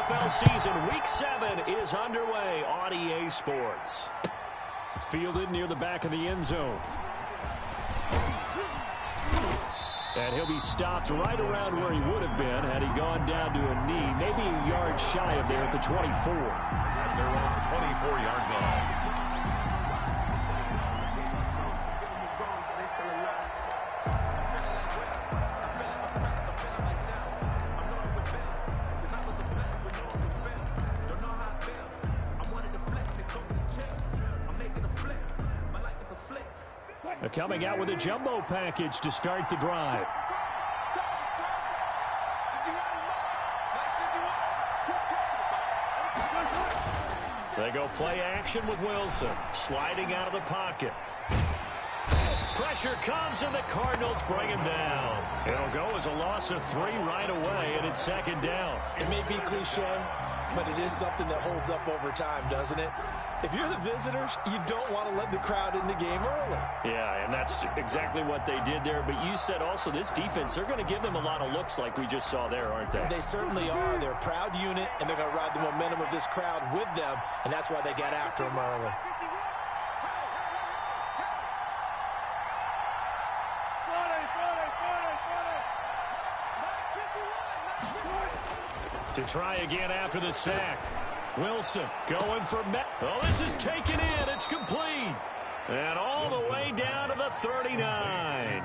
NFL season, Week 7 is underway on EA Sports. Fielded near the back of the end zone. And he'll be stopped right around where he would have been had he gone down to a knee, maybe a yard shy of there at the 24. At their own 24-yard line. Coming out with a jumbo package to start the drive. They go play action with Wilson, sliding out of the pocket. Pressure comes, and the Cardinals bring him down. It'll go as a loss of 3 right away, and it's second down. It may be cliche, but it is something that holds up over time, doesn't it? If you're the visitors, you don't want to let the crowd in the game early. Yeah, and that's exactly what they did there. But you said also this defense, they're going to give them a lot of looks like we just saw there, aren't they? They certainly are. They're a proud unit, and they're going to ride the momentum of this crowd with them, and that's why they got after them early. To try again after the sack. Wilson going for Met. Oh, this is taken in. It's complete. And all the way down to the 39.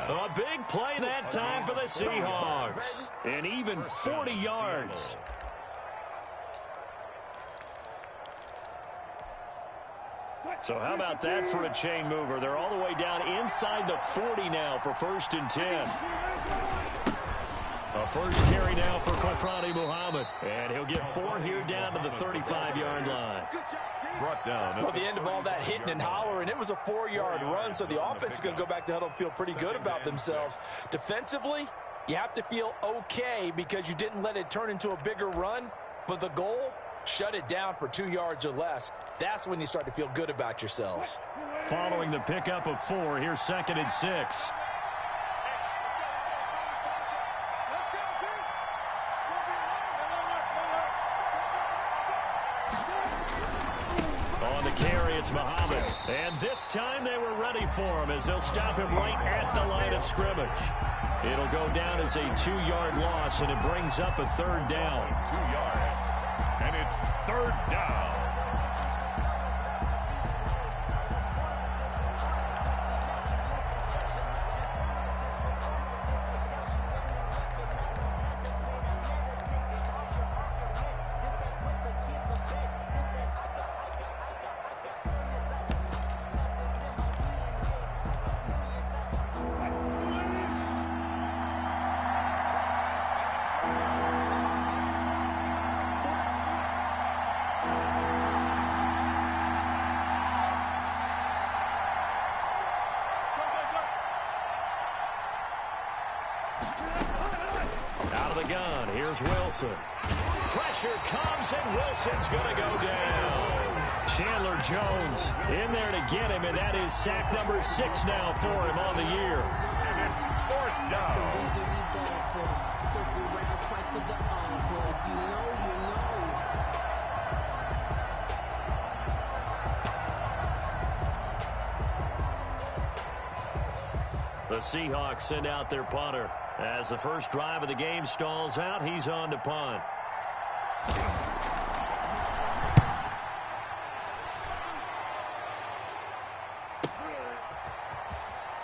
A big play that time for the Seahawks. And even 40 yards. So how about that for a chain mover? They're all the way down inside the 40 now for 1st and 10. A first carry now for Kofrani Muhammad. And he'll get 4 here down to the 35-yard line. Brought down. Well, the end of all that hitting and hollering, it was a 4-yard run, so the offense is going to go back to huddle and feel pretty good about themselves. Defensively, you have to feel okay because you didn't let it turn into a bigger run, but the goal, shut it down for 2 yards or less. That's when you start to feel good about yourselves. Following the pickup of 4, here's 2nd and 6. It's Muhammad. And this time they were ready for him as they'll stop him right at the line of scrimmage. It'll go down as a 2-yard loss, and it brings up a 3rd down. 2 yards. And it's 3rd down. Out of the gun, here's Wilson. Pressure comes, and Wilson's going to go down. Chandler Jones in there to get him, and that is sack number 6 now for him on the year. And it's 4th down. The Seahawks send out their punter. As the first drive of the game stalls out, he's on to punt.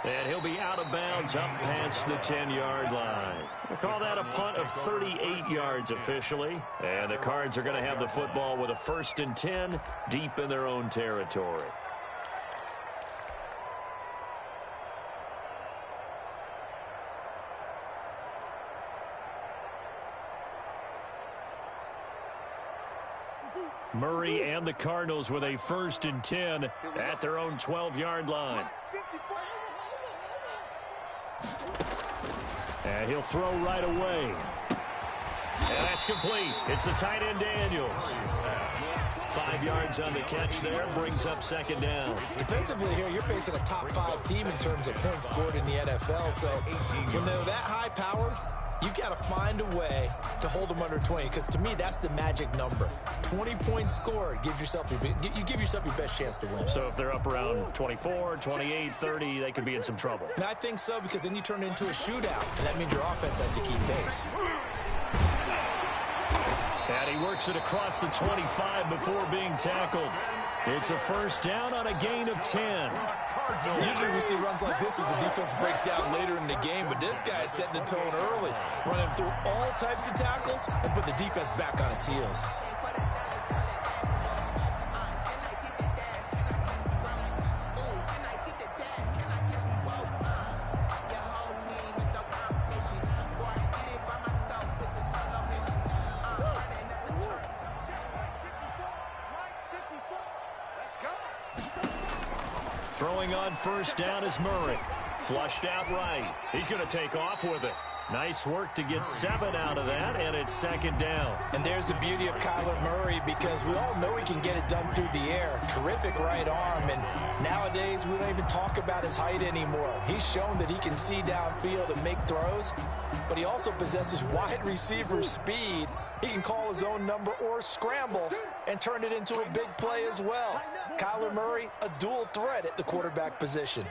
And he'll be out of bounds up past the 10-yard line. We'll call that a punt of 38 yards officially. And the Cards are going to have the football with a 1st and 10 deep in their own territory. Murray and the Cardinals with a 1st and 10 at their own 12-yard line. And he'll throw right away. And that's complete. It's the tight end Daniels. 5 yards on the catch there, brings up 2nd down. Defensively here, you're facing a top 5 team in terms of points scored in the NFL. So when they're that high powered, You've got to find a way to hold them under 20, because to me, that's the magic number. 20 points scored, you give yourself your best chance to win. So if they're up around 24, 28, 30, they could be in some trouble. And I think so, because then you turn it into a shootout, and that means your offense has to keep pace. And he works it across the 25 before being tackled. It's a first down on a gain of 10. Usually we see runs like this as the defense breaks down later in the game, but this guy is setting the tone early, running through all types of tackles and put the defense back on its heels. Throwing on first down is Murray. Flushed out right. He's going to take off with it. Nice work to get 7 out of that, and it's second down. And there's the beauty of Kyler Murray, because we all know he can get it done through the air. Terrific right arm, and nowadays we don't even talk about his height anymore. He's shown that he can see downfield and make throws, but he also possesses wide receiver speed. He can call his own number or scramble and turn it into a big play as well. Kyler Murray, a dual threat at the quarterback position.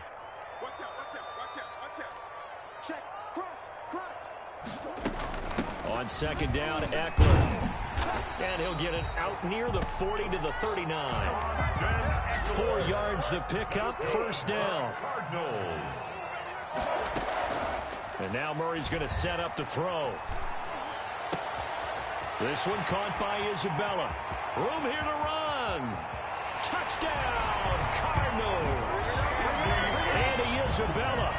Watch out, watch out, watch out, watch out. Check, crunch. On second down, Eckler. And he'll get it out near the 40 to the 39. 4 yards the pickup, first down. And now Murray's going to set up to throw. This one caught by Isabella. Room here to run. Touchdown, Cardinals. Andy Isabella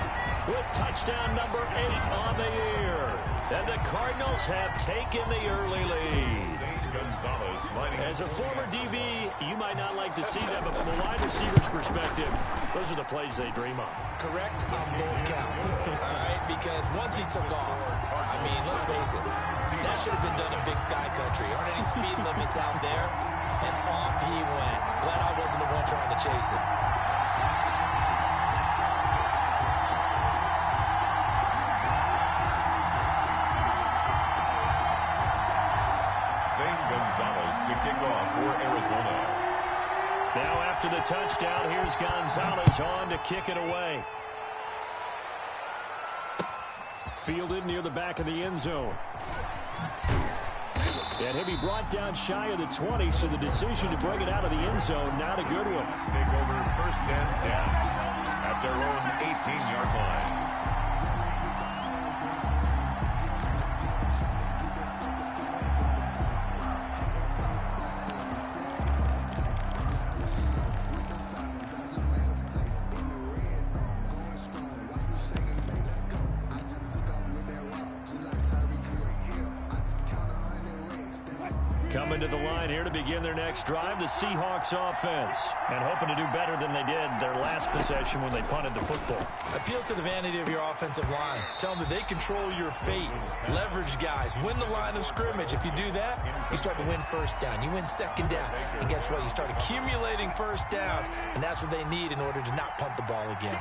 with touchdown number 8 on the year. And the Cardinals have taken the early lead. As a former DB, you might not like to see that, but from a wide receiver's perspective, those are the plays they dream of. Correct on both counts, all right? Because once he took off, I mean, let's face it, that should have been done in Big Sky Country. Aren't any speed limits out there? And off he went. Glad I wasn't the one trying to chase it. The kickoff for Arizona. Now after the touchdown, here's Gonzalez on to kick it away. Fielded near the back of the end zone. And he'll be brought down shy of the 20, so the decision to bring it out of the end zone, not a good one. Let's take over first and 10 at their own 18-yard line. Coming to the line here to begin their next drive, the Seahawks offense. And hoping to do better than they did their last possession when they punted the football. Appeal to the vanity of your offensive line. Tell them that they control your fate. Leverage guys. Win the line of scrimmage. If you do that, you start to win first down. You win second down. And guess what? You start accumulating first downs. And that's what they need in order to not punt the ball again.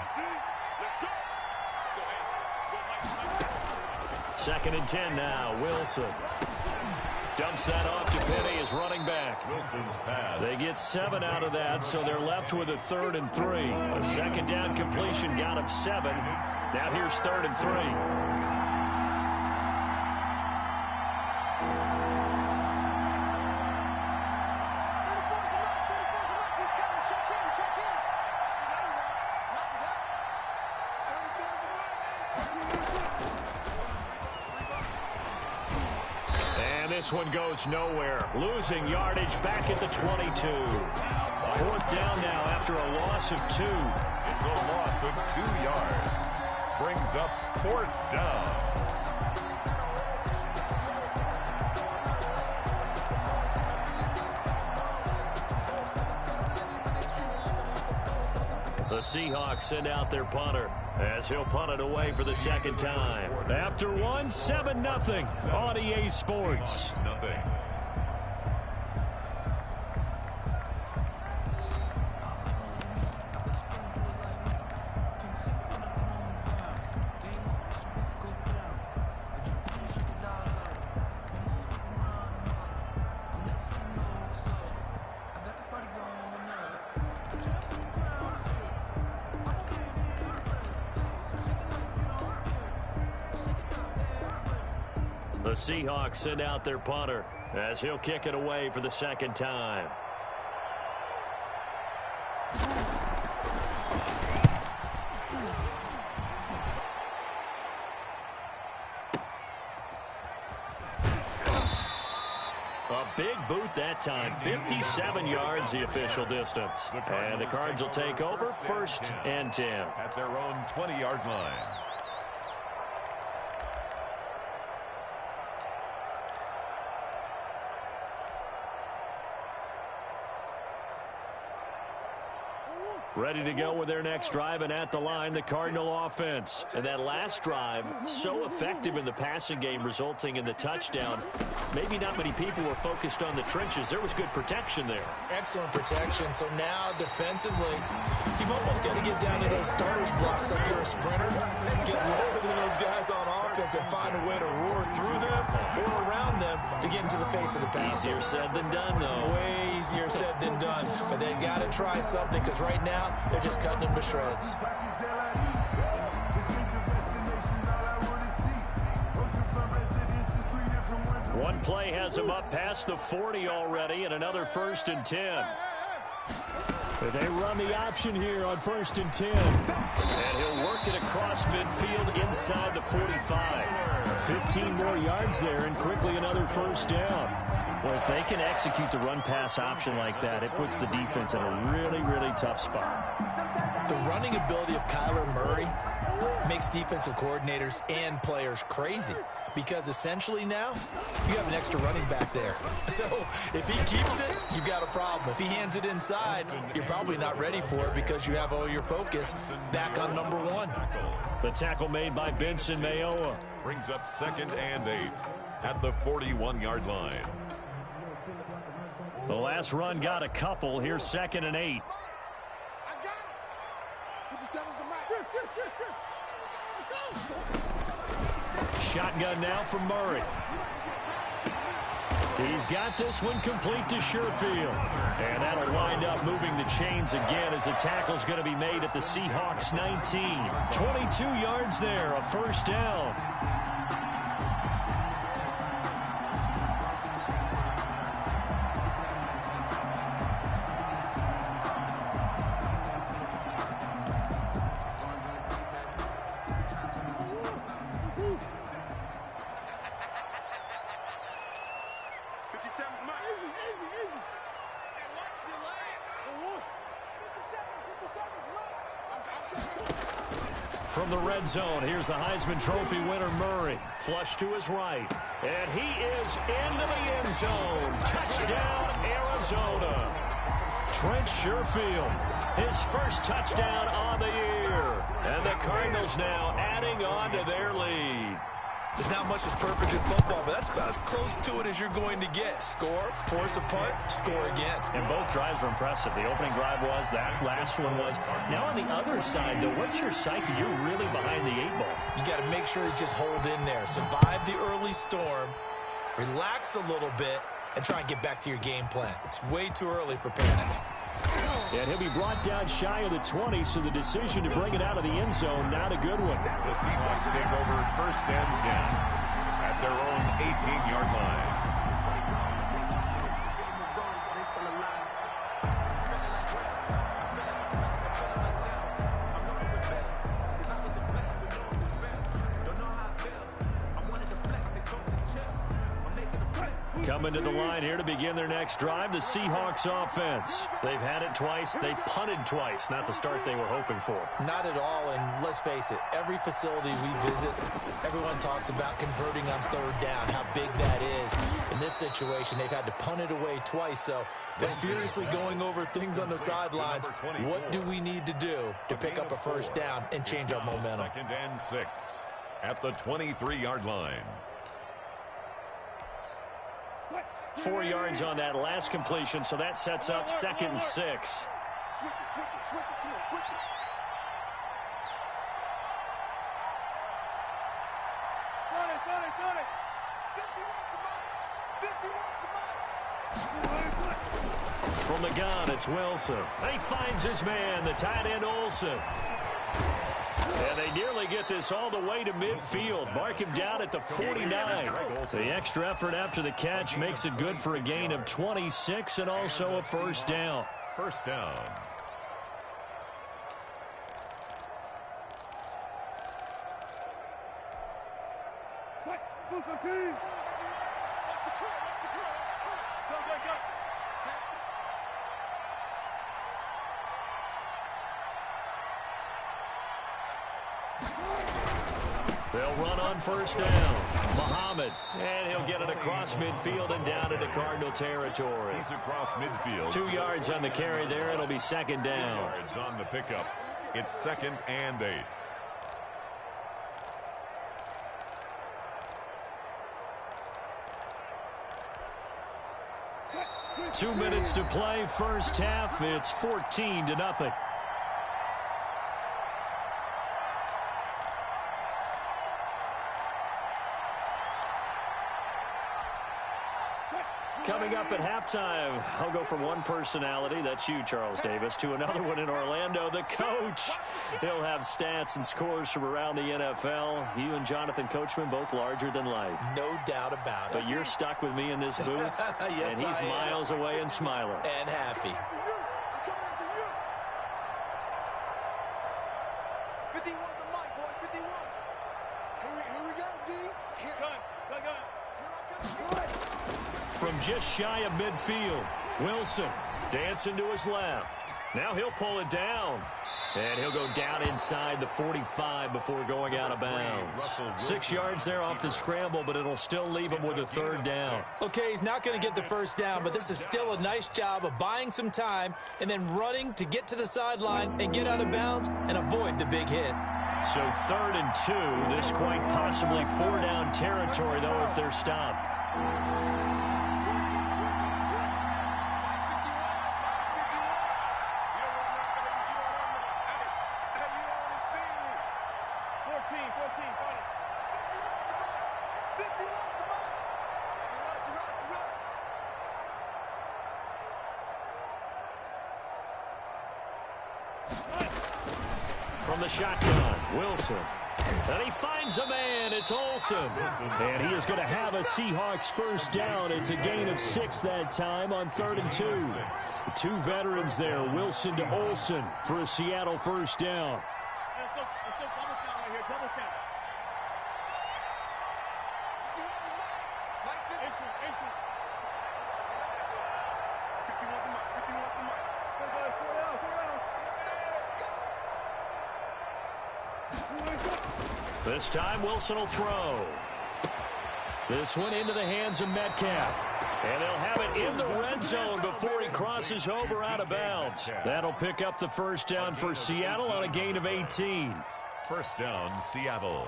Second and 10 now. Wilson dumps that off to Penny as running back. Wilson's pass. They get 7 out of that, so they're left with a 3rd and 3. A second down completion got them 7. Now here's 3rd and 3. This one goes nowhere. Losing yardage back at the 22. 4th down now after a loss of 2. It's a loss of 2 yards. Brings up 4th down. The Seahawks send out their punter as he'll punt it away for the second time. After 1, 7-0 on EA Sports. Nothing. The Seahawks send out their punter as he'll kick it away for the second time. A big boot that time. 57 yards the official distance. And the Cards will take over 1st and 10. At their own 20-yard line. Ready to go with their next drive, and at the line, the Cardinal offense. And that last drive, so effective in the passing game, resulting in the touchdown. Maybe not many people were focused on the trenches. There was good protection there. Excellent protection. So now, defensively, you've almost got to get down to those starters blocks like you're a sprinter. Get lower than those guys on offense and find a way to roar through them or around them to get into the face of the passer. Easier said than done, though. Way easier said than done. But they've got to try something, because right now, they're just cutting them to shreds. One play has him up past the 40 already, and another 1st and 10. But they run the option here on 1st and 10. And he'll work it across midfield inside the 45. 15 more yards there, and quickly another 1st down. Well, if they can execute the run-pass option like that, it puts the defense in a really, really tough spot. The running ability of Kyler Murray makes defensive coordinators and players crazy, because essentially now you have an extra running back there. So if he keeps it, you've got a problem. If he hands it inside, you're probably not ready for it, because you have all your focus back on number 1. The tackle made by Benson Mayowa. Brings up 2nd and 8 at the 41-yard line. The last run got a couple. Here's 2nd and 8. Shotgun now from Murray. He's got this one complete to Sherfield. And that'll wind up moving the chains again, as the tackle's going to be made at the Seahawks 19. 22 yards there, a 1st down. From the red zone, here's the Heisman Trophy winner, Murray. Flush to his right. And he is into the end zone. Touchdown, Arizona. Trent Sherfield, his 1st touchdown on the year. And the Cardinals now adding on to their lead. There's not much that's perfect in football, but that's about as close to it as you're going to get. Score, force a punt, score again. And both drives were impressive. The opening drive was, that last one was. Now on the other side, though, what's your psyche? You're really behind the 8 ball. You got to make sure you just hold in there. Survive the early storm, relax a little bit, and try and get back to your game plan. It's way too early for panic. And he'll be brought down shy of the 20, so the decision to bring it out of the end zone, not a good one. The Seahawks take over 1st and 10 at their own 18-yard line. Coming to the line here to begin their next drive, the Seahawks offense. They've had it twice. They've punted twice. Not the start they were hoping for. Not at all, and let's face it, every facility we visit, everyone talks about converting on 3rd down, how big that is. In this situation, they've had to punt it away twice, so they're furiously going over things on the sidelines. What do we need to do to pick up a 1st down and change our momentum? 2nd and 6 at the 23-yard line. 4 yards on that last completion, so that sets up 2nd and 6. Switch it, come on, switch it. Got it. 51, From the gun, it's Wilson. He finds his man, the tight end Olsen. And they nearly get this all the way to midfield. Mark him down at the 49. The extra effort after the catch makes it good for a gain of 26 and also a first down. First down. They'll run on first down. Muhammad, and he'll get it across midfield and down into Cardinal territory. He's across midfield. 2 yards on the carry there. It'll be second down. 2 yards on the pickup. It's 2nd and 8. Two minutes to play, first half. It's 14-0. Coming up at halftime, I'll go from one personality, that's you, Charles Davis, to another one in Orlando, the coach. He'll have stats and scores from around the NFL. You and Jonathan Coachman, both larger than life. No doubt about it. But you're stuck with me in this booth, yes, and he's miles away and smiling. And happy. 51 the mic, boy, 51. Here we go, D. Gun. From just shy of midfield, Wilson dancing to his left. Now he'll pull it down. And he'll go down inside the 45 before going out of bounds. 6 yards there off the scramble, but it'll still leave him with a third down. Okay, he's not going to get the first down, but this is still a nice job of buying some time and then running to get to the sideline and get out of bounds and avoid the big hit. So 3rd and 2. This quite possibly 4-down territory, though, if they're stopped. From the shotgun, Wilson. And he finds a man. It's Olsen. And he is going to have a Seahawks first down. It's a gain of 6 that time on 3rd and 2. The two veterans there, Wilson to Olsen, for a Seattle first down. This time, Wilson will throw. This one into the hands of Metcalf. And they'll have it in the red zone before he crosses over out of bounds. That'll pick up the first down for Seattle on a gain of 18. First down, Seattle.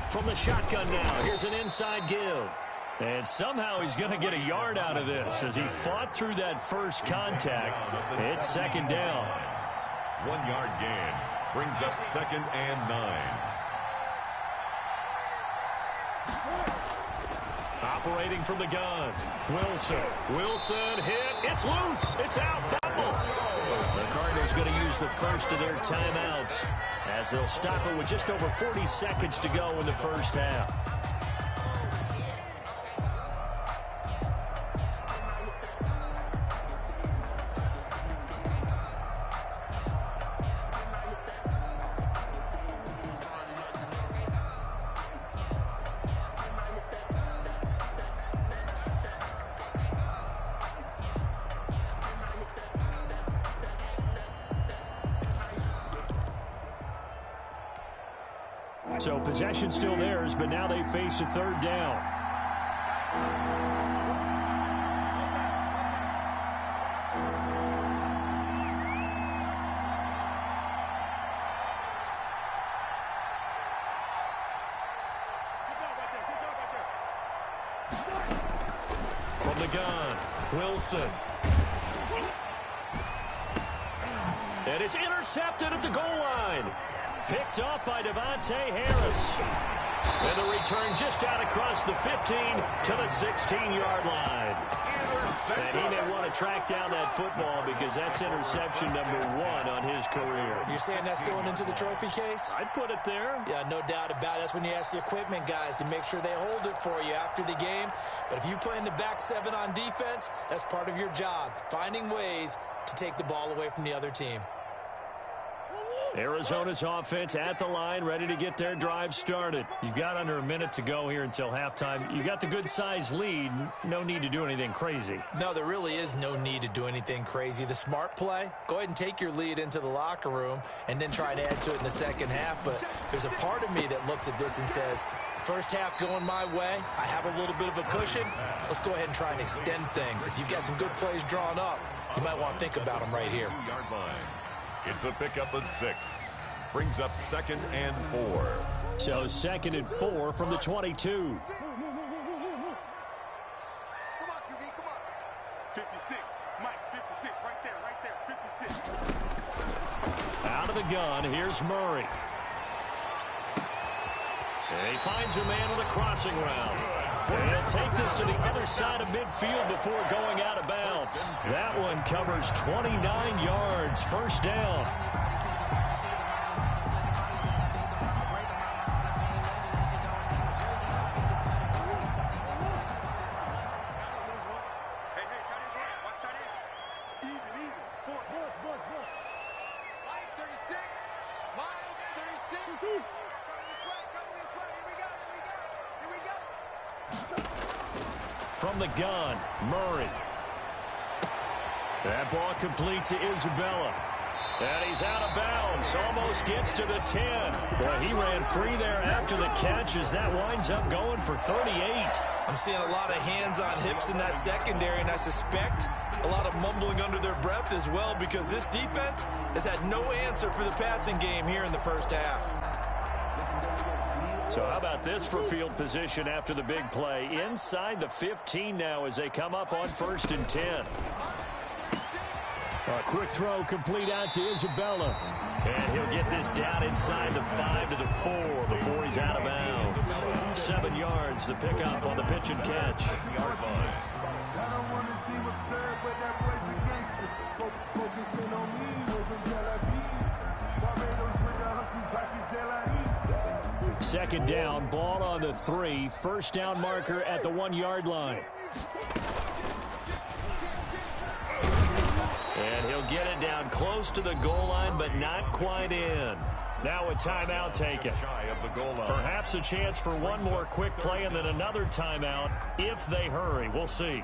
From the shotgun now, here's an inside give. And somehow he's going to get a yard out of this as he fought through that first contact. It's second down. 1 yard gain brings up 2nd and 9. Operating from the gun, Wilson hit. It's loose. It's out. Fumble. The Cardinals going to use the first of their timeouts as they'll stop it with just over 40 seconds to go in the first half. So possession still theirs, but now they face a third down. the gun. Wilson. And it's intercepted at the goal line. Picked up by Devontae Harris. And the return just out across the 15 to the 16-yard line. And he may want to track down that football because that's interception number 1 on his career. You're saying that's going into the trophy case? I'd put it there. Yeah, no doubt about it. That's when you ask the equipment guys to make sure they hold it for you after the game. But if you play in the back 7 on defense, that's part of your job, finding ways to take the ball away from the other team. Arizona's offense at the line, ready to get their drive started. You've got under a minute to go here until halftime. You got the good-sized lead. No need to do anything crazy. No, there really is no need to do anything crazy. The smart play, go ahead and take your lead into the locker room and then try to add to it in the second half. But there's a part of me that looks at this and says, first half going my way, I have a little bit of a cushion. Let's go ahead and try and extend things. If you've got some good plays drawn up, you might want to think about them right here. 2-yard line. It's a pickup of 6. Brings up 2nd and 4. So 2nd and 4 from the 22. Come on, QB, come on. 56. Mike, 56. Right there. 56. Out of the gun, here's Murray. And he finds a man on the crossing route. And take this to the other side of midfield before going out of bounds. That one covers 29 yards. First down. From the gun, Murray. That ball complete to Isabella. And he's out of bounds. Almost gets to the 10. Boy, he ran free there after the catch as that winds up going for 38. I'm seeing a lot of hands on hips in that secondary, and I suspect a lot of mumbling under their breath as well because this defense has had no answer for the passing game here in the first half. So how about this for field position after the big play? Inside the 15 now as they come up on 1st and 10. A quick throw complete out to Isabella. And he'll get this down inside the 5 to the 4 before he's out of bounds. 7 yards, the pickup on the pitch and catch. Second down, ball on the 3. First down marker at the 1-yard line. And he'll get it down close to the goal line, but not quite in. Now a timeout taken. Perhaps a chance for one more quick play and then another timeout if they hurry. We'll see.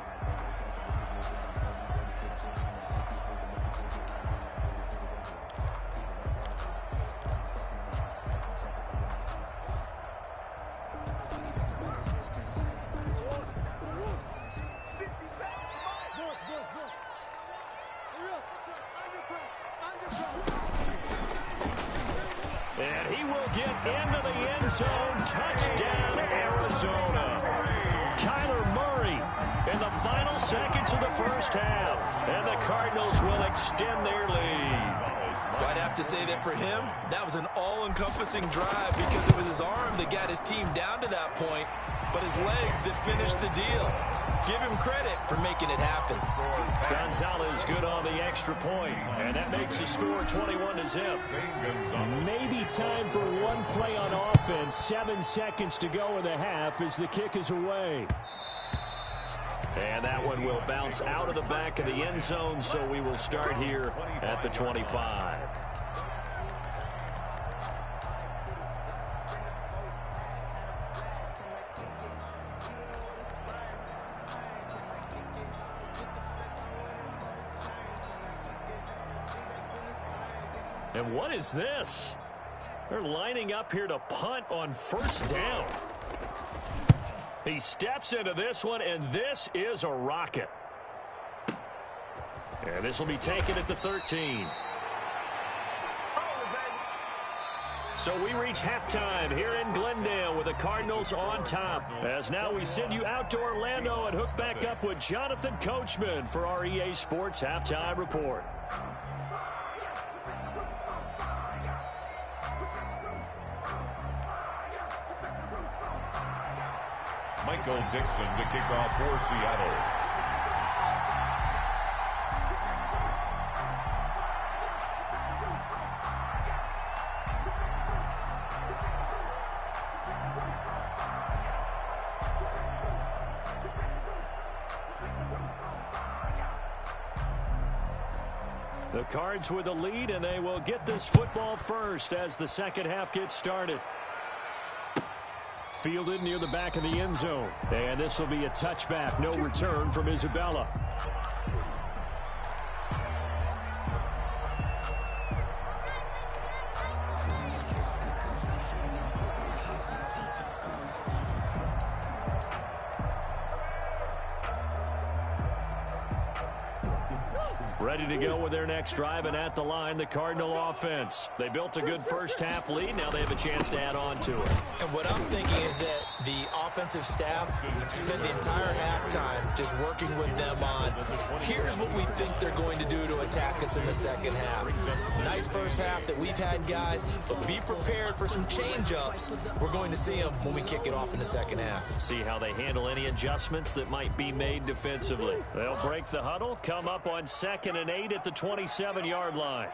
And he will get into the end zone. Touchdown, Arizona. Kyler Murray in the final seconds of the first half. And the Cardinals will extend their lead. I'd have to say that for him, that was an all-encompassing drive because it was his arm that got his team down to that point, but his legs that finished the deal. Give him credit for making it happen. Gonzalez good on the extra point, and that makes the score 21-0. Maybe time for one play on offense. 7 seconds to go in the half as the kick is away. And that one will bounce out of the back of the end zone, so we will start here at the 25. And what is this? They're lining up here to punt on first down. He steps into this one, and this is a rocket. And this will be taken at the 13. So we reach halftime here in Glendale with the Cardinals on top. As now we send you out to Orlando and hook back up with Jonathan Coachman for our EA Sports Halftime Report. Michael Dixon to kick off for Seattle. The Cards with the lead, and they will get this football first as the second half gets started. Fielded near the back of the end zone. And this will be a touchback. No return from Isabella. Ready to go with their next drive, and at the line, the Cardinal offense. They built a good first half lead. Now they have a chance to add on to it. And what I'm thinking is that the offensive staff spent the entire halftime just working with them on, here's what we think they're going to do to attack us in the second half. Nice first half that we've had, guys, but be prepared for some change-ups. We're going to see them when we kick it off in the second half. See how they handle any adjustments that might be made defensively. They'll break the huddle, come up on 2nd and 8 at the 27-yard line.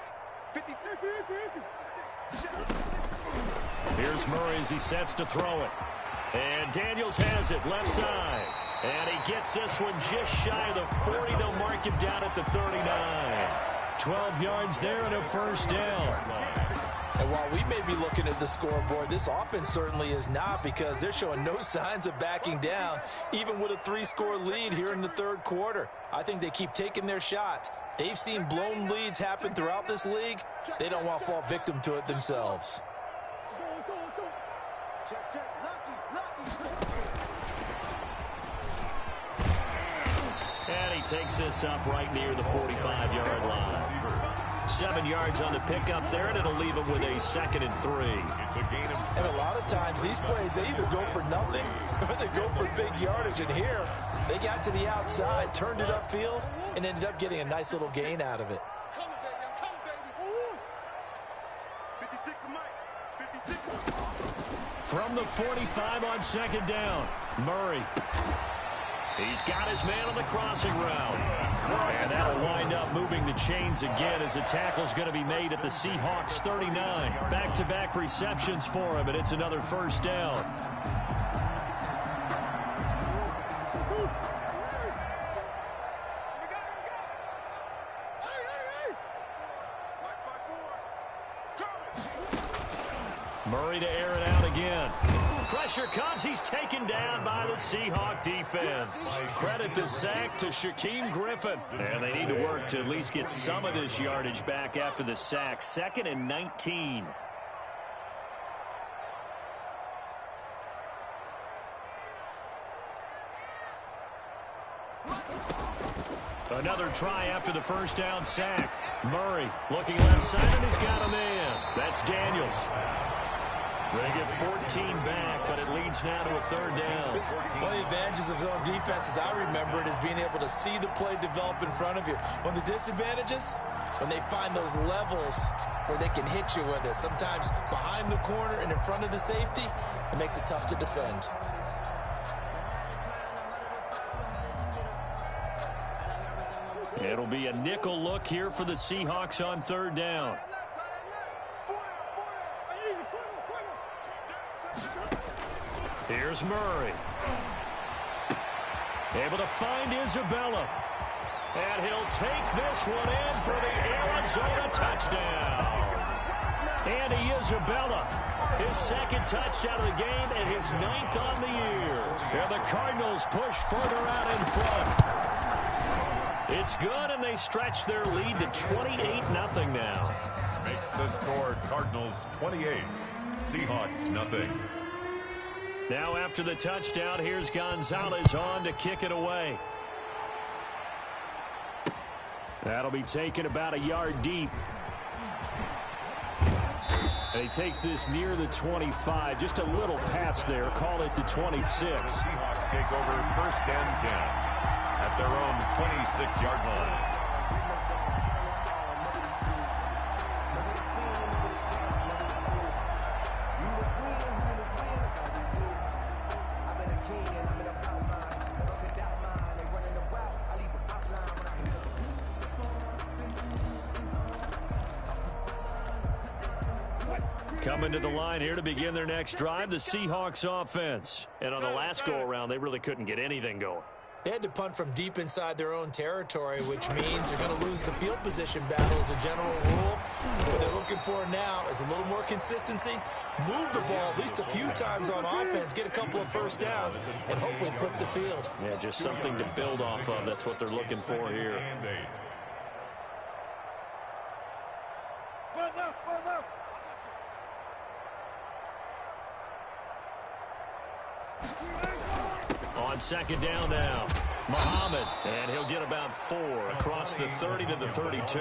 Here's Murray as he sets to throw it. And Daniels has it left side. And he gets this one just shy of the 40. They'll mark him down at the 39. 12 yards there and a first down. And while we may be looking at the scoreboard, this offense certainly is not, because they're showing no signs of backing down, even with a 3-score lead here in the third quarter. I think they keep taking their shots. They've seen blown leads happen throughout this league. They don't want to fall victim to it themselves. And he takes this up right near the 45-yard line. 7 yards on the pickup there, and it'll leave him with a 2nd and 3. It's a gain of 7. And a lot of times these plays, they either go for nothing or they go for big yardage. And here, they got to the outside, turned it upfield, and ended up getting a nice little gain out of it. Come on, baby. I'm coming, baby. 56 to Mike. 56. From the 45 on 2nd down, Murray. He's got his man on the crossing route. And that'll wind up moving the chains again as the tackle's going to be made at the Seahawks 39. Back-to-back receptions for him, and it's another first down. Murray to air it out again. Pressure comes. He's taken down by the Seahawk defense. Credit the sack to Shaquem Griffin. And they need to work to at least get some of this yardage back after the sack. 2nd and 19. Another try after the first down sack. Murray looking left side, and he's got him in. That's Daniels. They get 14 back, but it leads now to a third down. One of the advantages of zone defense, as I remember it, is being able to see the play develop in front of you. One of the disadvantages, when they find those levels where they can hit you with it, sometimes behind the corner and in front of the safety, it makes it tough to defend. It'll be a nickel look here for the Seahawks on third down. Here's Murray. Able to find Isabella. And he'll take this one in for the Arizona touchdown. Andy Isabella, his 2nd touchdown of the game and his 9th on the year. And the Cardinals push further out in front. It's good, and they stretch their lead to 28-0 now. Makes the score Cardinals 28, Seahawks nothing. Now after the touchdown, here's Gonzalez on to kick it away. That'll be taken about a yard deep. And he takes this near the 25. Just a little pass there. Call it the 26. Seahawks take over 1st and 10 at their own 26-yard line. Coming to the line here to begin their next drive, the Seahawks offense. And on the last go-around, they really couldn't get anything going. They had to punt from deep inside their own territory, which means they're going to lose the field position battle as a general rule. What they're looking for now is a little more consistency, move the ball at least a few times on offense, get a couple of first downs, and hopefully flip the field. Yeah, just something to build off of. That's what they're looking for here. On 2nd down now, Muhammad, and he'll get about 4 across the 30 to the 32.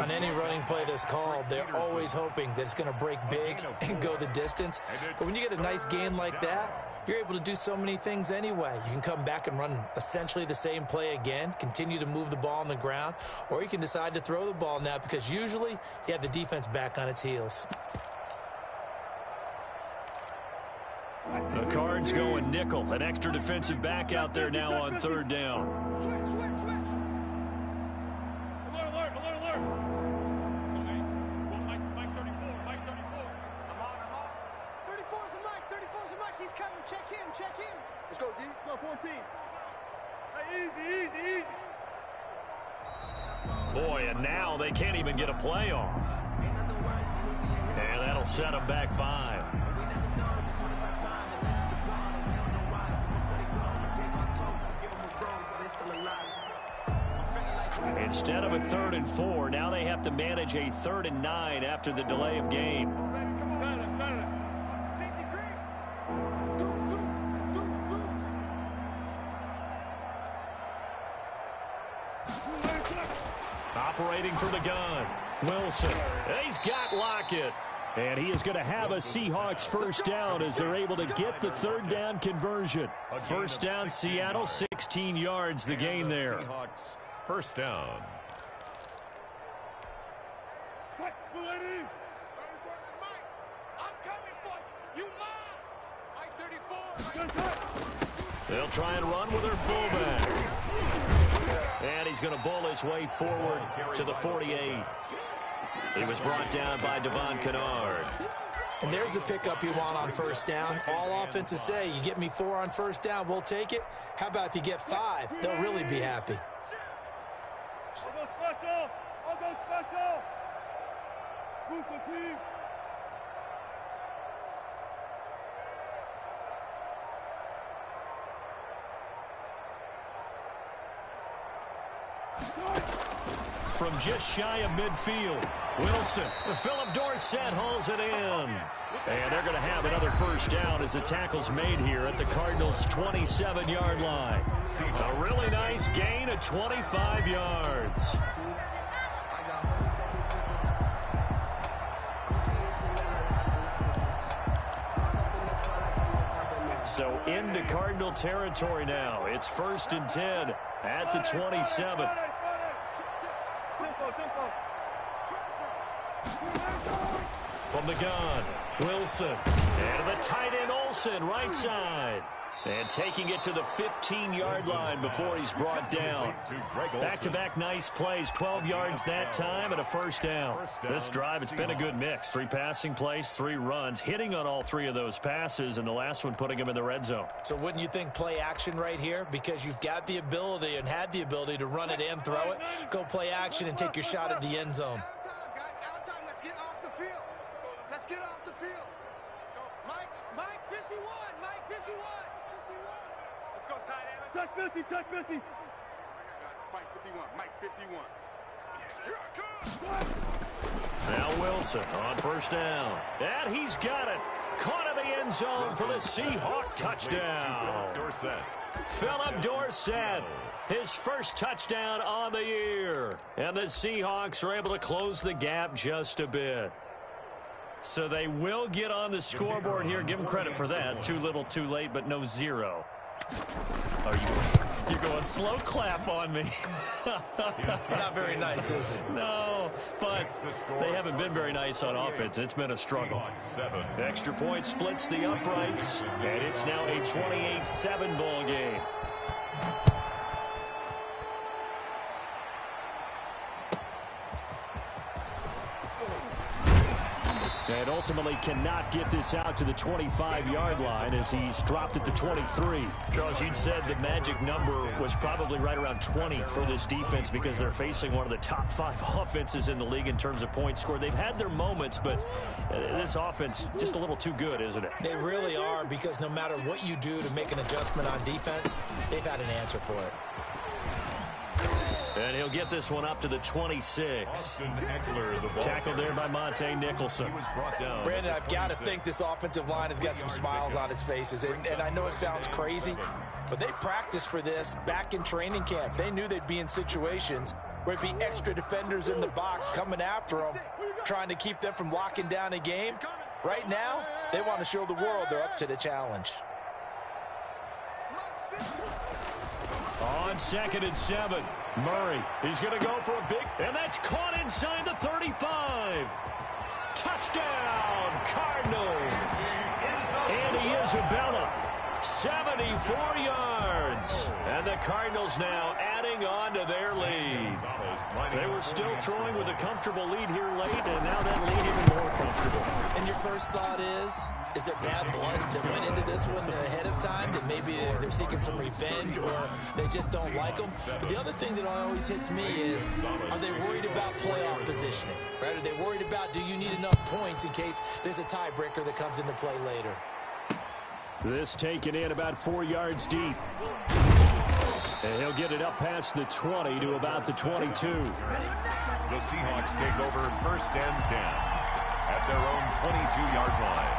On any running play that's called, they're always hoping that it's going to break big and go the distance. But when you get a nice gain like that, you're able to do so many things anyway. You can come back and run essentially the same play again, continue to move the ball on the ground, or you can decide to throw the ball now because usually you have the defense back on its heels. The Cards going nickel. An extra defensive back out there now on 3rd down. Switch. Alert. Mike 34. I'm on. 34's the Mike. He's coming. Check him. Let's go, D. Go, 14. Hey, easy. Boy, and now they can't even get a play off. And that'll set them back 5. Instead of a 3rd and 4, now they have to manage a 3rd and 9 after the delay of game. Operating from the gun, Wilson. He's got Lockett. And he is going to have a Seahawks first down as they're able to get the 3rd down conversion. First down, Seattle, 16 yards the gain there. Seahawks first down. They'll try and run with their fullback. And he's going to bull his way forward to the 48. He was brought down by Devon Kennard. And there's the pickup you want on first down. All offenses say, you get me 4 on first down, we'll take it. How about if you get 5? They'll really be happy. From just shy of midfield, Wilson. Philip Dorsett hauls it in. And they're going to have another first down as the tackle's made here at the Cardinals' 27-yard line. A really nice gain of 25 yards. So into Cardinal territory now. It's 1st and 10 at the 27. From the gun, Wilson. And the tight end Olsen, right side. And taking it to the 15-yard line before he's brought down. Back-to-back nice plays, 12 yards that time and a first down. This drive, it's been a good mix. 3 passing plays, 3 runs, hitting on all 3 of those passes, and the last one putting him in the red zone. So wouldn't you think play action right here? Because you've got the ability and had the ability to run it and throw it. Go play action and take your shot at the end zone. Let's get off the field. Mike 51. Mike 51. Let's go, tight end. Check 50. Here, guys. Mike 51. Mike 51. Here I come. Now Wilson on first down. And he's got it. Caught in the end zone for the Seahawk touchdown. Philip Dorsett. His first touchdown on the year. And the Seahawks are able to close the gap just a bit. So they will get on the scoreboard here. Give them credit for that. Too little, too late, but no zero. You're going slow clap on me. Not very nice, is it? No, but they haven't been very nice on offense. It's been a struggle. Extra point splits the uprights, and it's now a 28-7 ball game. And ultimately cannot get this out to the 25-yard line as he's dropped at the 23. Charles, you'd said the magic number was probably right around 20 for this defense because they're facing one of the top 5 offenses in the league in terms of points scored. They've had their moments, but this offense just a little too good, isn't it? They really are, because no matter what you do to make an adjustment on defense, they've had an answer for it. And he'll get this one up to the 26. Tackled there by Monte Nicholson. Brandon, I've got to think this offensive line has got some smiles on its faces. And I know it sounds crazy, but they practiced for this back in training camp. They knew they'd be in situations where it'd be extra defenders in the box coming after them, trying to keep them from locking down a game. Right now, they want to show the world they're up to the challenge. On 2nd and 7, Murray. He's going to go for a big, and that's caught inside the 35. Touchdown, Cardinals. Andy Isabella, 74 yards. And the Cardinals now adding on to their lead. They were still throwing with a comfortable lead here late, and now that lead even more comfortable. And your first thought is there bad blood that went into this one ahead of time, that maybe they're seeking some revenge or they just don't like them? But the other thing that always hits me is, are they worried about playoff positioning? Right? Are they worried about, do you need enough points in case there's a tiebreaker that comes into play later? This taken in about 4 yards deep. And he'll get it up past the 20 to about the 22. The Seahawks take over 1st and 10 at their own 22-yard line.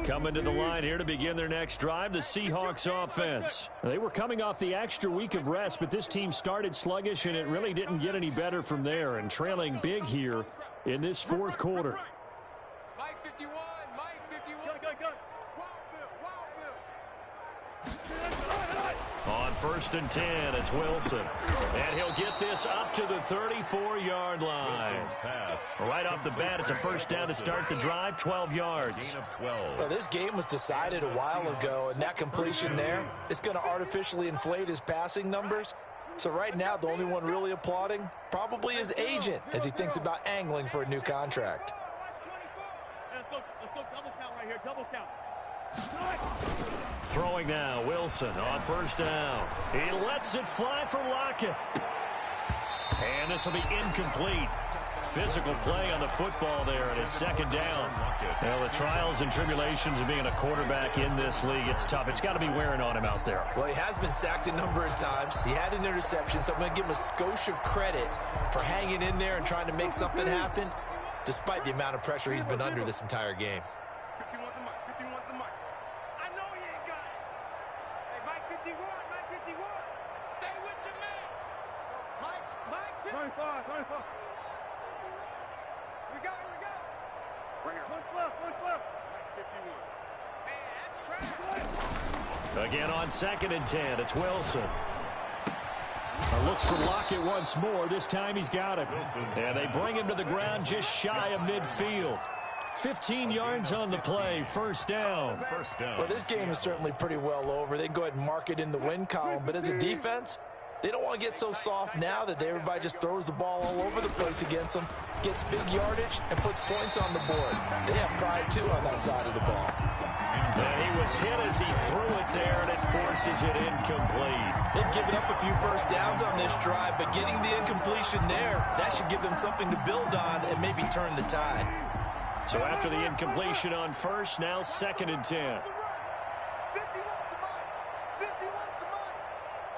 Coming to the line here to begin their next drive, the Seahawks offense. They were coming off the extra week of rest, but this team started sluggish, and it really didn't get any better from there, and trailing big here in this 4th quarter. Mike 51, Mike 51. Go. On 1st and 10, it's Wilson. And he'll get this up to the 34-yard line. Right off the bat, it's a first down to start the drive, 12 yards. Well, this game was decided a while ago, and that completion there is going to artificially inflate his passing numbers. So right now, the only one really applauding probably his agent as he thinks about angling for a new contract. Let's go double count right here, double count. Throwing now, Wilson on 1st down. He lets it fly for Lockett. And this will be incomplete. Physical play on the football there, and it's 2nd down. Well, the trials and tribulations of being a quarterback in this league, it's tough. It's got to be wearing on him out there. Well, he has been sacked a number of times. He had an interception, so I'm going to give him a skosh of credit for hanging in there and trying to make something happen, despite the amount of pressure he's been under this entire game. 51's the mic, 51's the mic. I know he ain't got it. Hey, Mike 51, Mike 51. Stay with your man. Mike 55. 25. We go. Right here. One flip. Mike 51. Man, that's trash. Again on 2nd and 10, it's Wilson. Looks for Lockett once more. This time he's got him. And they bring him to the ground just shy of midfield. 15 yards on the play, 1st down. Well, this game is certainly pretty well over. They can go ahead and mark it in the win column. But as a defense, they don't want to get so soft now that everybody just throws the ball all over the place against them, gets big yardage, and puts points on the board. They have pride, too, on that side of the ball. And he was hit as he threw it there, and it forces it incomplete. They've given up a few first downs on this drive, but getting the incompletion there, that should give them something to build on and maybe turn the tide. So after the incompletion on 1st, now 2nd and 10. 51's the mic. 51's the mic.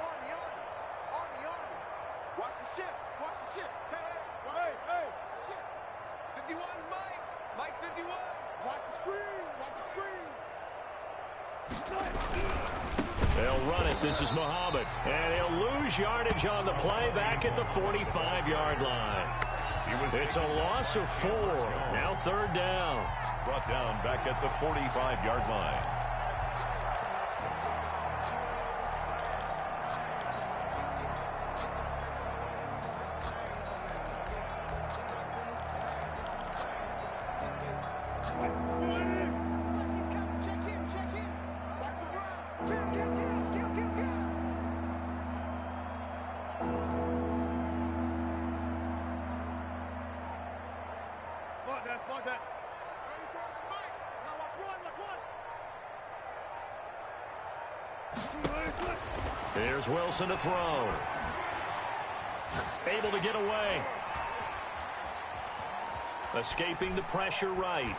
Army. Watch the ship. Hey. Watch the ship. 51's Mike. Mike 51. Watch the screen. Watch the screen. They'll run it. This is Muhammad. And he'll lose yardage on the play back at the 45-yard line. It's a loss of 4. Now 3rd down. Brought down back at the 45-yard line. Here's Wilson to throw. Able to get away. Escaping the pressure right.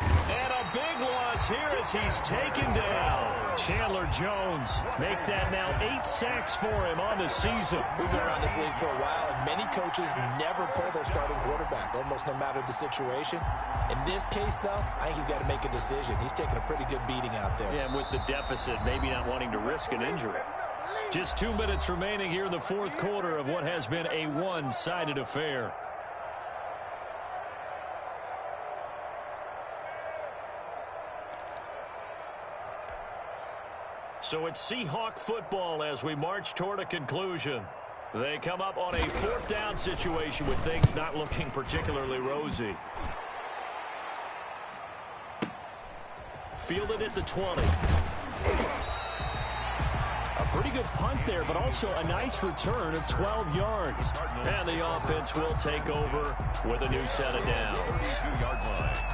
And a big loss here as he's taken down. Chandler Jones make that now 8 sacks for him on the season. We've been around this league for a while, and many coaches never pull their starting quarterback, almost no matter the situation. In this case, though, I think he's got to make a decision. He's taking a pretty good beating out there. Yeah, and with the deficit, maybe not wanting to risk an injury. Just 2 minutes remaining here in the 4th quarter of what has been a one-sided affair. So it's Seahawk football as we march toward a conclusion. They come up on a 4th down situation with things not looking particularly rosy. Fielded at the 20. A pretty good punt there, but also a nice return of 12 yards. And the offense will take over with a new set of downs. 2-yard line.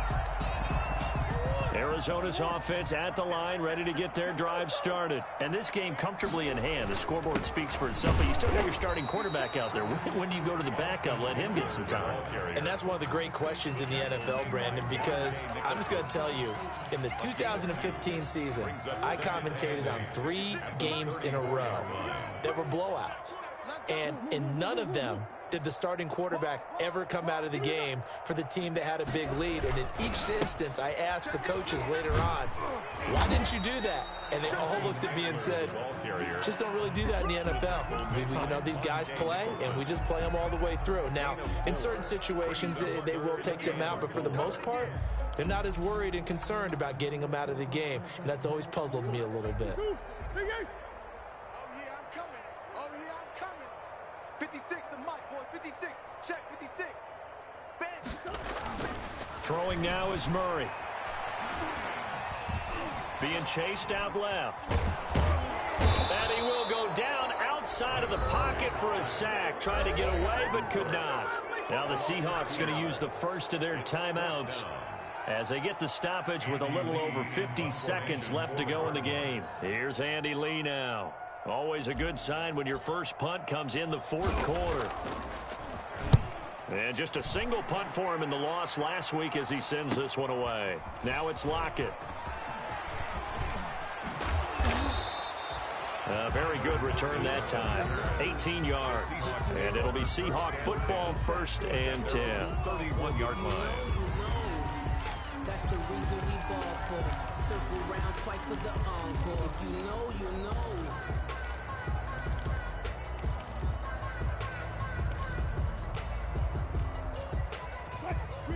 Arizona's offense at the line, ready to get their drive started. And this game comfortably in hand. The scoreboard speaks for itself, but you still got your starting quarterback out there. When do you go to the backup, let him get some time? And that's one of the great questions in the NFL, Brandon, because I'm just going to tell you, in the 2015 season, I commentated on 3 games in a row that were blowouts. And in none of them did the starting quarterback ever come out of the game for the team that had a big lead. And in each instance, I asked the coaches later on, why didn't you do that? And they all looked at me and said, just don't really do that in the NFL. You know, these guys play, and we just play them all the way through. Now, in certain situations, they will take them out, but for the most part, they're not as worried and concerned about getting them out of the game. And that's always puzzled me a little bit. 56, the mic, boys. 56. Check, 56. Bench. Throwing now is Murray. Being chased out left. And he will go down outside of the pocket for a sack. Trying to get away, but could not. Now the Seahawks going to use the first of their timeouts as they get the stoppage with a little over 50 seconds left to go in the game. Here's Andy Lee now. Always a good sign when your first punt comes in the 4th quarter. And just a single punt for him in the loss last week as he sends this one away. Now it's Lockett. A very good return that time. 18 yards. And it'll be Seahawk football 1st and 10. 31-yard line. That's the reason we ball for. Circle round twice for the encore. If you know, you know.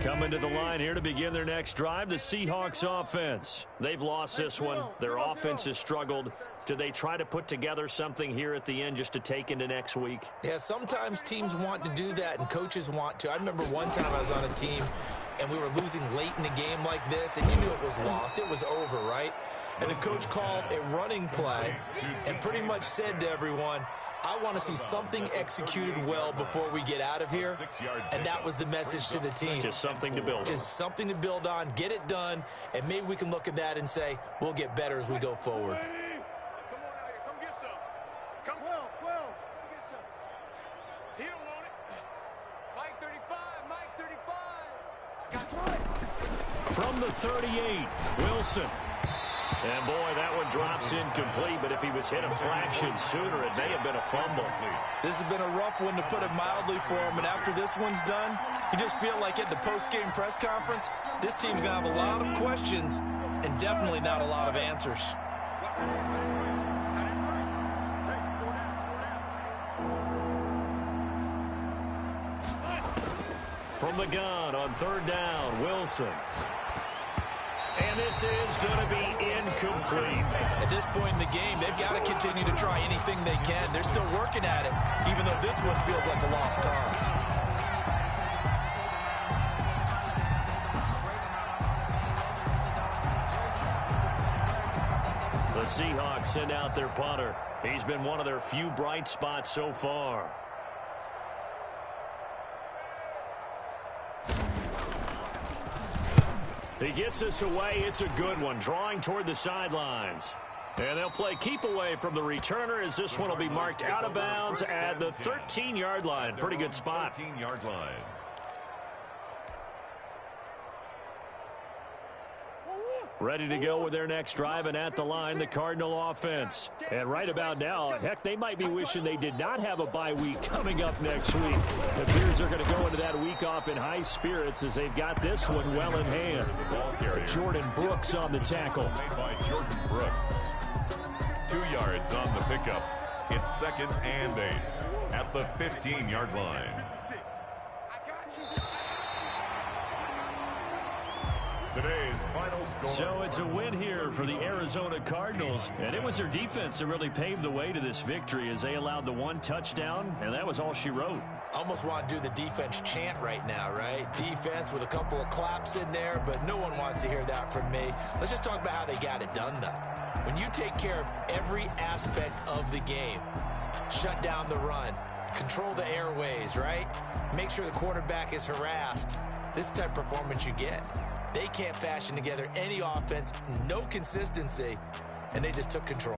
Coming to the line here to begin their next drive, the Seahawks offense. They've lost this one. Their offense has struggled. Do they try to put together something here at the end just to take into next week? Yeah, sometimes teams want to do that and coaches want to. I remember one time I was on a team and we were losing late in a game like this, and you knew it was lost. It was over, right? And the coach called a running play and pretty much said to everyone, I want to see something executed well before we get out of here. And that was the message to the team. Just something to build on. Just something to build on, get it done, and maybe we can look at that and say, we'll get better as we go forward. Come on out here. Come get some. Come well. Come get some. He don't want it. Mike 35. Mike 35. I got you. From the 38, Wilson. And, boy, that one drops incomplete, but if he was hit a fraction sooner, it may have been a fumble. This has been a rough one, to put it mildly, for him, and after this one's done, You just feel like at the post-game press conference, this team's going to have a lot of questions and definitely not a lot of answers. From the gun on third down, Wilson. And this is going to be incomplete. At this point in the game, they've got to continue to try anything they can. They're still working at it, even though this one feels like a lost cause. The Seahawks send out their punter. He's been one of their few bright spots so far. He gets us away. It's a good one, drawing toward the sidelines. And they'll play keep away from the returner as this one will be marked out of bounds at the 13-yard line. Pretty good spot. 13-yard line. Ready to go with their next drive, and at the line, the Cardinal offense. And right about now, heck, they might be wishing they did not have a bye week coming up next week. It appears they're going to go into that week off in high spirits as they've got this one well in hand. Jordan Brooks on the tackle. Made by Jordan Brooks. 2 yards on the pickup. It's 2nd and 8 at the 15-yard line. Today's final score. So it's a win here for the Arizona Cardinals, and it was their defense that really paved the way to this victory as they allowed the one touchdown, and that was all she wrote. Almost want to do the defense chant right now, right? Defense with a couple of claps in there, but no one wants to hear that from me. Let's just talk about how they got it done, though. When you take care of every aspect of the game, shut down the run, control the airways, right? Make sure the quarterback is harassed. This type of performance you get. They can't fashion together any offense, no consistency, and they just took control.